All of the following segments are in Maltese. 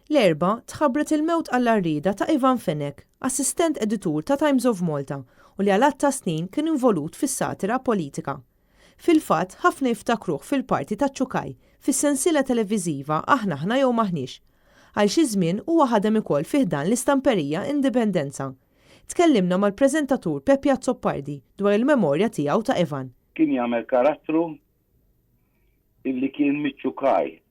L-erba' tħabbret il-mewt għall-arrieda ta' Ivan Fenech, assistent editur ta' Times of Malta, u li għal ta' snin kien involut fis-satira politika. Fil-fatt, ħafna jiftakruh fil-parti ta' ċukaj, fis-sensiela televiżiva Aħna jew maħniex. Għal xi żmien huwa ħadem ukoll fih dan l-istamperija Indipendenza. Tkellimna mal-preżentatur Pepi Azzoppardi dwar il-memorja tiegħu ta' Ivan. Kien jagħmel karattru illi kien miċ-ċukaj.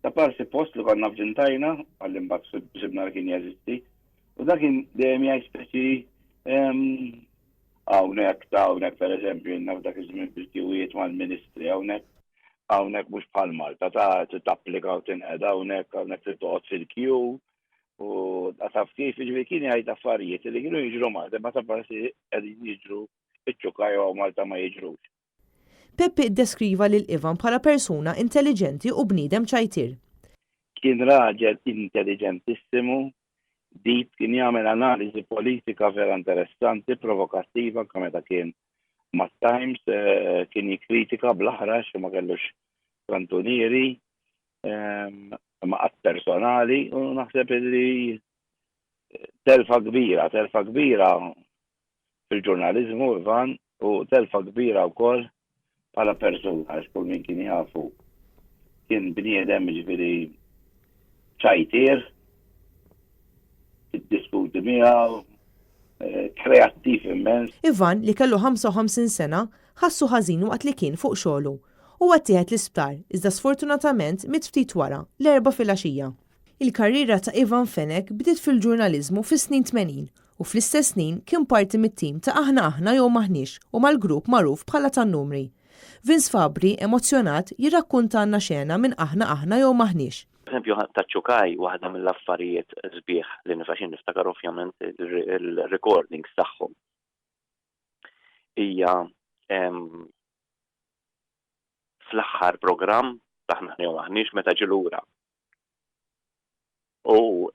Ta' parsi post li konna f'ġintajna, għall-imbagħad sibna li kien jeżisti, u dak kien dejjem jgħid speċi hawnhekk pereżempju naf dak iż-żmien bil-tiewiet mal-Ministri hawnhekk mhux bħal Malta ta' tapplika u tinqed hawnhekk trid toqgħod fil-kju u taf kif jiġifieri kien jgħid affarijiet li kienu jiġru Malta ma ta' parsi qegħdin jiġru iċ-ċukaj u Malta ma jiġrux. Peppi deskriva lil Ivan bħala persuna intelliġenti u bniedem ċajtier. Kien raġel intelligentissimu, dip kien jagħmel analiżi politika vera interessanti, provokattiva anke meta kien mat-Times, kien jikkritika bl-aħrax u ma kellux kantunieri, ma qatt personali u naħseb li telfa kbira fil-ġurnaliżmu Ivan u telfa kbira wkoll bħala persuna, għax kull min kien jafu kien bniedem ġifieri ċajtier, id-diskuti miegħu, kreattiv immens. Ivan li kellu 55 sena ħassu ħażin waqt li kien fuq xogħlu u għattieħed l-isptar iżda sfortunatament mit ftit wara l-4 filgħaxija. Il-karriera ta' Ivan Fenech bdiet fil-ġurnaliżmu fis-snin 80 u fl-istess snin kien parti mit-tim ta' Aħna jew maħniex u mal-grupp magħruf bħala tan-numri. Vince Fabri, emozjonat, jirrakkuntanna xena minn Aħna jew maħniex. Eżempju ta' ċukaj waħda mill-affarijiet sbieħ li nifaxin niftakar ovvjament il-recordings tagħhom. Hija fl-aħħar programm taħna jew maħniex meta ġilura. U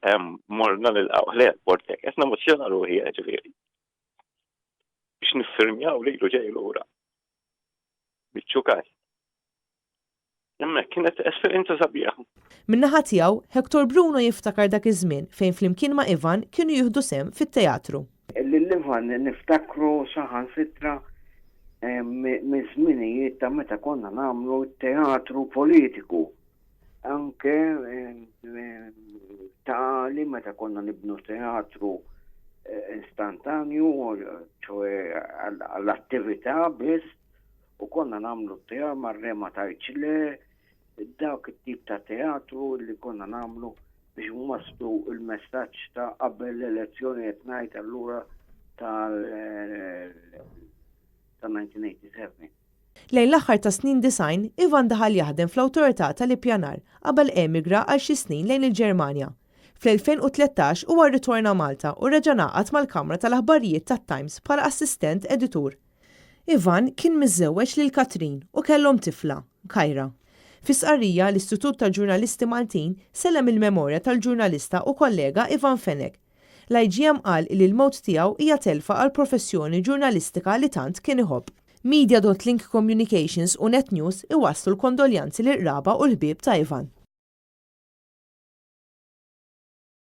morna nilqgħu l-airport hekk qed namozzjona ruħi ġifieri. Biex niffirmjaw lilu ġej lura. Biċ-ċukaj. Hemmhekk kienet esperjenza sabiħa. Min-naħa tiegħu, Hector Bruno jiftakar dak iż-żmien fejn flimkien ma' Ivan kienu jieħdu sem fit-teatru. L-Ivan niftakru saħansitra minn żminijiet ta' meta konna nagħmlu teatru politiku. Anke ta' li meta konna nibnu teatru instantanju, ċoe għall-attività biss, u konna nagħmlu teatru mar-rema tajċile, dawk it-tip ta' teatru li konna nagħmlu biex nwasslu il-messaġġ ta' qabel l-elezzjoni qed ngħid allura tal-1987. Lejn l-aħħar ta' snin design, Ivan daħal jaħdem fl-awtorità tal-ippjanar qabel emigra għal xi snin lejn il-Ġermanja. Fl-2013 huwa rritorna Malta u reġa' ngħaqad mal-Kamra tal-Aħbarijiet tat-Times bħala assistent editur. Ivan kien miżżewweġ lil Katrin u kellhom tifla, Kajra. Fis-sqarrija l-Istitut tal-Ġurnalisti Maltin sellem il-memorja tal-ġurnalista u kollega Ivan Fenech. L-IGM qal li l-mewt tiegħu hija telfa għal professjoni ġurnalistika li tant kien iħobb. Media.Link Communications u Net News iwasslu l-kondoljanzi lir-qraba u l-ħbieb ta' Ivan.